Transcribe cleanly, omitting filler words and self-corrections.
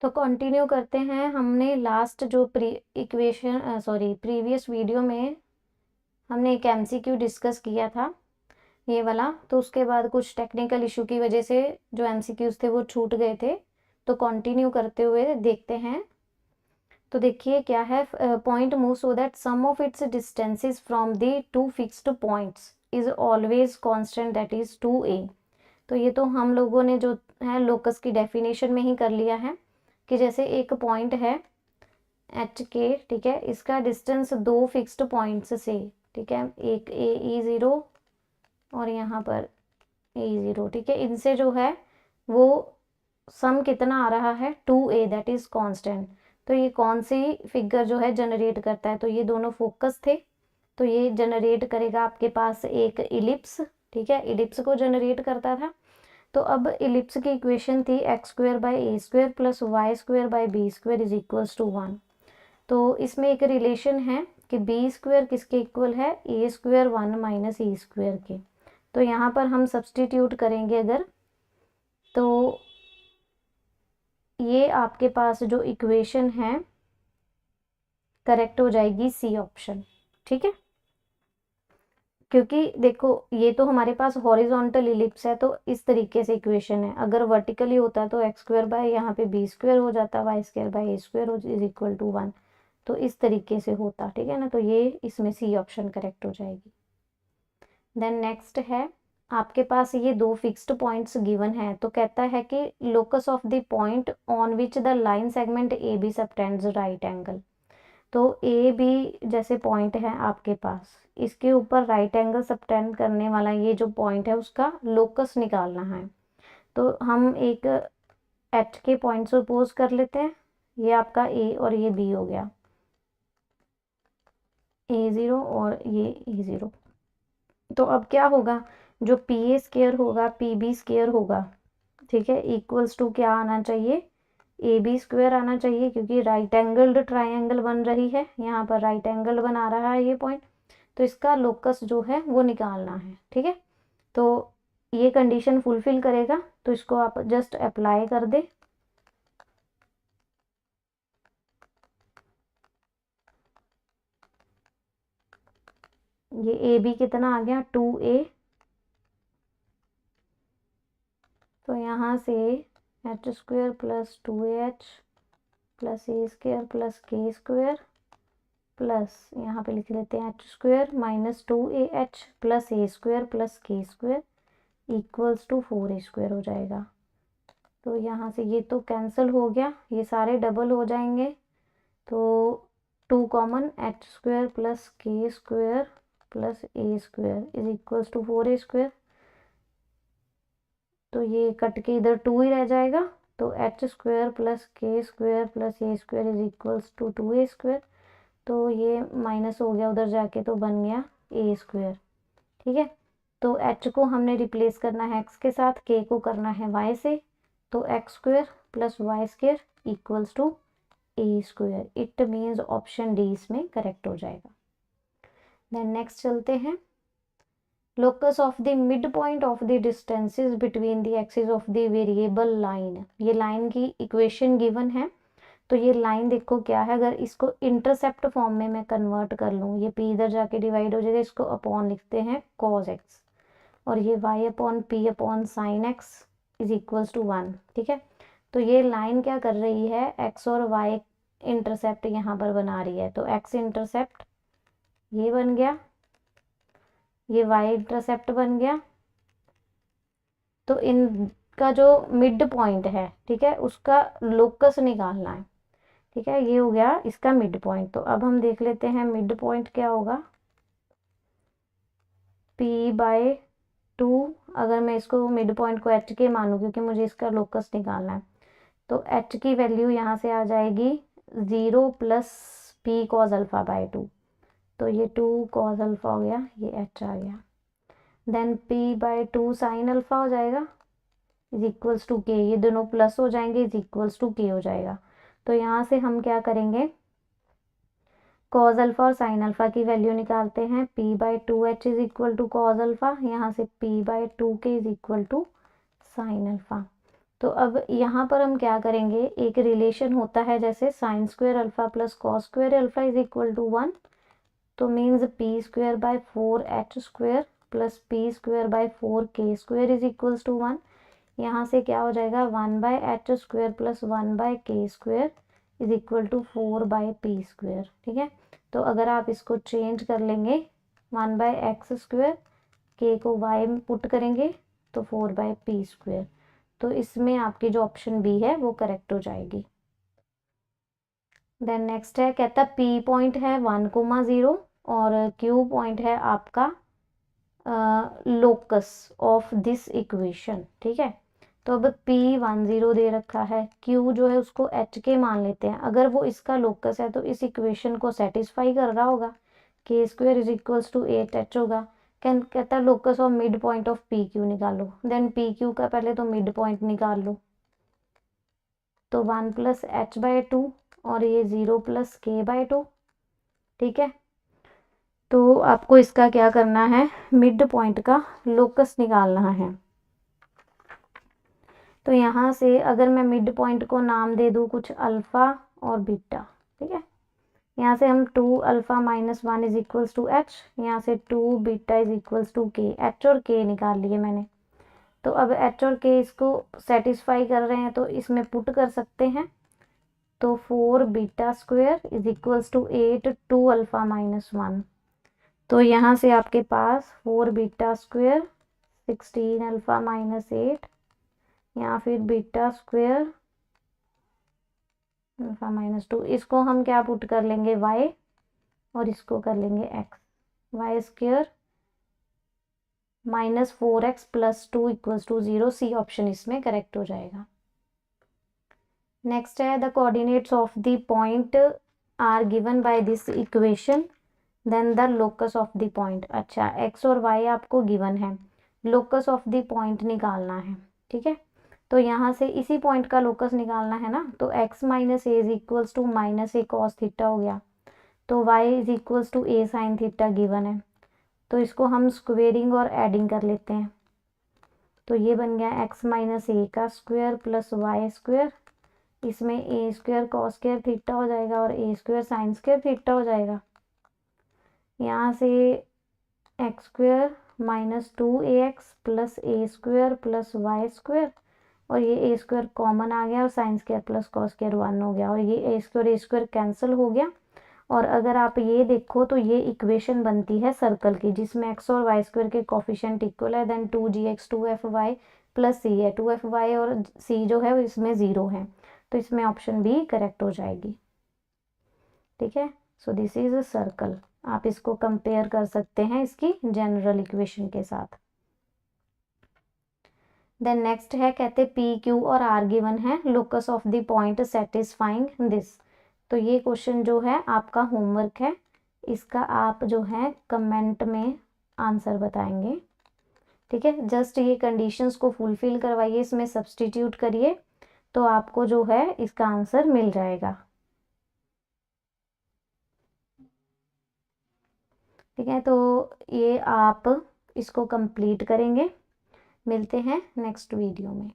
तो कंटिन्यू करते हैं। हमने लास्ट जो प्रीवियस वीडियो में हमने एक एमसीक्यू डिस्कस किया था, ये वाला। तो उसके बाद कुछ टेक्निकल इशू की वजह से जो एमसीक्यूज थे वो छूट गए थे। तो कंटिन्यू करते हुए देखते हैं। तो देखिए क्या है, point move so that sum of its distances from the two fixed points is always constant, that is 2a। तो ये तो हम लोगों ने जो है लोकस की डेफिनेशन में ही कर लिया है कि जैसे एक पॉइंट है एच के, ठीक है, इसका डिस्टेंस दो फिक्स्ड पॉइंट्स से, ठीक है, एक e0 और यहाँ पर e0, ठीक है, इनसे जो है वो सम कितना आ रहा है 2a, दैट इज कांस्टेंट। तो ये कौन सी फिगर जो है जनरेट करता है, तो ये दोनों फोकस थे, तो ये जनरेट करेगा आपके पास एक इलिप्स, ठीक है, इलिप्स को जनरेट करता था। तो अब इलिप्स की इक्वेशन थी x² / a² + y² / b² is equals to 1। तो इसमें एक रिलेशन है कि b² किसके इक्वल है, a² 1 - e² के। तो यहाँ पर हम सब्सटीट्यूट करेंगे अगर, तो ये आपके पास जो इक्वेशन है करेक्ट हो जाएगी सी ऑप्शन, ठीक है। क्योंकि देखो ये तो हमारे पास हॉरिजॉन्टल इलिप्स है, तो इस तरीके से इक्वेशन है। अगर वर्टिकली होता तो x² यहाँ पे b² हो जाता, y² / a² is equal to 1। तो इस तरीके से होता, ठीक है ना। तो ये इसमें सी ऑप्शन करेक्ट हो जाएगी। देन नेक्स्ट है, आपके पास ये दो फिक्स्ड पॉइंट्स गिवन है। तो कहता है कि locus of the point on which the line segment A B subtends right angle. तो ए बी जैसे पॉइंट है आपके पास, इसके ऊपर राइट एंगल सबटेंड करने वाला ये जो पॉइंट है उसका लोकस निकालना है। तो हम एक एच के पॉइंट सपोज कर लेते हैं, ये आपका ए और ये बी हो गया, a0 और ये e0। तो अब क्या होगा, जो pa² होगा pb² होगा, ठीक है, इक्वल्स टू क्या आना चाहिए, ab² आना चाहिए, क्योंकि राइट एंगल्ड ट्राइंगल बन रही है, यहाँ पर राइट एंगल बना रहा है ये पॉइंट। तो इसका लोकस जो है वो निकालना है, ठीक है। तो ये कंडीशन फुलफिल करेगा, तो इसको आप जस्ट अप्लाई कर दे। ये ए बी कितना आ गया 2a, तो यहाँ से h² + 2ah + a² + k² plus यहाँ पे लिख लेते हैं h² - 2ah + a² + k² equals to 4a² हो जाएगा। तो यहाँ से ये तो कैंसिल हो गया, ये सारे डबल हो जाएंगे। तो 2 common, h² + k² + a² is equals to 4a²। तो ये कट के इधर 2 ही रह जाएगा। तो h² + k² + a² is equals to 2a²। तो ये माइनस हो गया उधर जाके, तो बन गया a², ठीक है। तो h को हमने रिप्लेस करना है x के साथ, k को करना है y से। तो x² + y² equals to a²। It means option D इसमें करेक्ट हो जाएगा। देन नेक्स्ट चलते हैं, locus of the mid point of the distances between the axis of the variable line. ये लाइन की इक्वेशन गिवन है। तो ये लाइन देखो क्या है, अगर इसको इंटरसेप्ट फॉर्म में मैं कन्वर्ट कर लूँ, ये p इधर जाके डिवाइड हो जाएगा, इसको अपॉन लिखते हैं cos x, और ये y/p/sin x is equals to 1, ठीक है। तो ये लाइन क्या कर रही है, x और y इंटरसेप्ट यहाँ पर बना रही है। तो x इंटरसेप्ट ये बन गया, ये y इंटरसेप्ट बन गया। तो इनका जो मिड पॉइंट है, ठीक है, उसका लोकस निकालना है, ठीक है। ये हो गया इसका मिड पॉइंट। तो अब हम देख लेते हैं मिड पॉइंट क्या होगा, p/2। अगर मैं इसको मिड पॉइंट को h के मानूं, क्योंकि मुझे इसका लोकस निकालना है, तो h की वैल्यू यहाँ से आ जाएगी 0 + p cos α/2। तो ये 2 cos α हो गया, ये h आ गया। देन p/2 sin α हो जाएगा इज इक्वल्स टू k, ये दोनों प्लस हो जाएंगे, इज इक्वल्स टू k हो जाएगा। तो यहाँ से हम क्या करेंगे, cos α और sin α की वैल्यू निकालते हैं। p/2h is equal to cos α, यहाँ से p/2k is equal to sin α। तो अब यहाँ पर हम क्या करेंगे, एक रिलेशन होता है जैसे sine square alpha plus cos square alpha is equal to 1, तो means P square by 4h square plus P square by 4k square is equals to 1। यहाँ से क्या हो जाएगा, 1/h square plus 1/k square is equal to 4/p square. ठीक है, तो अगर आप इसको चेंज कर लेंगे 1/x स्क्वायर, k को y में पुट करेंगे तो 4/p स्क्वायर, तो इसमें आपकी जो ऑप्शन बी है वो करेक्ट हो जाएगी। देन नेक्स्ट है, कहता पी पॉइंट है 1,0 और क्यू पॉइंट है आपका लोकस ऑफ दिस इक्वेशन। ठीक है, तो अब P10 दे रखा है, Q जो है उसको HK मान लेते हैं, अगर वो इसका लोकस है तो इस इक्वेशन को सेटिस्फाई कर रहा होगा, k square is equals to 8h होगा। कहता है locus of mid point of PQ निकालो, देन PQ का पहले तो मिड पॉइंट निकाल लो, तो 1 + h/2 और ये 0 + k/2। ठीक है, तो आपको इसका क्या करना है, मिड पॉइंट का लोकस निकालना है। तो यहाँ से अगर मैं मिड पॉइंट को नाम दे दूँ कुछ अल्फ़ा और बीटा, ठीक है, यहाँ से हम 2 alpha - 1 is equals to h, यहाँ से 2 beta is equals to k, h और k निकाल लिए मैंने। तो अब h और k इसको सेटिस्फाई कर रहे हैं तो इसमें पुट कर सकते हैं, तो 4 beta square is equals to 8 2 alpha - 1, तो यहाँ से आपके पास 4 बीटा स्क्वायर 16 अल्फ़ा - 8 या फिर बीटा स्क्वायर अल्फा -2, इसको हम क्या पुट कर लेंगे y और इसको कर लेंगे x, y square -4x + 2 equals to 0, C option इसमें करेक्ट हो जाएगा। नेक्स्ट है, the coordinates of the point are given by this equation, then the locus of the point. अच्छा, x और y आपको गिवन है, लोकस ऑफ द पॉइंट निकालना है। ठीक है, तो यहाँ से इसी पॉइंट का लोकस निकालना है ना, तो x - a is equals to -a cos theta हो गया, तो y is equals to a sin theta given है, तो इसको हम स्क्वेयरिंग और एडिंग कर लेते हैं, तो ये बन गया x - a का स्क्वायर प्लस y स्क्वायर, इसमें a square cos square theta हो जाएगा और a square sin square theta हो जाएगा। यहाँ से x square -2ax plus a square plus y square, और ये a स्क्वायर कॉमन आ गया और sine square plus cos square 1 हो गया, और ये a स्क्वायर कैंसिल हो गया। और अगर आप ये देखो तो ये इक्वेशन बनती है सर्कल की, जिसमें x और y स्क्वायर के कोफिशिएंट इक्वल है, then 2gx 2fy plus c है, 2fy और c जो है इसमें 0 है, तो इसमें ऑप्शन बी करेक्ट हो जाएगी। ठीक है, so this is a circle, आप इसको कंपेयर कर सकते हैं इसकी जनरल इक्वेशन के साथ। देन नेक्स्ट है, कहते पी क्यू और आर गिवन है, locus of the point satisfying this. तो ये क्वेश्चन जो है आपका होमवर्क है, इसका आप जो है कमेंट में आंसर बताएंगे। ठीक है, जस्ट ये कंडीशंस को फुलफिल करवाइए, इसमें सब्सटीट्यूट करिए, तो आपको जो है इसका आंसर मिल जाएगा। ठीक है, तो ये आप इसको कंप्लीट करेंगे, मिलते हैं नेक्स्ट वीडियो में।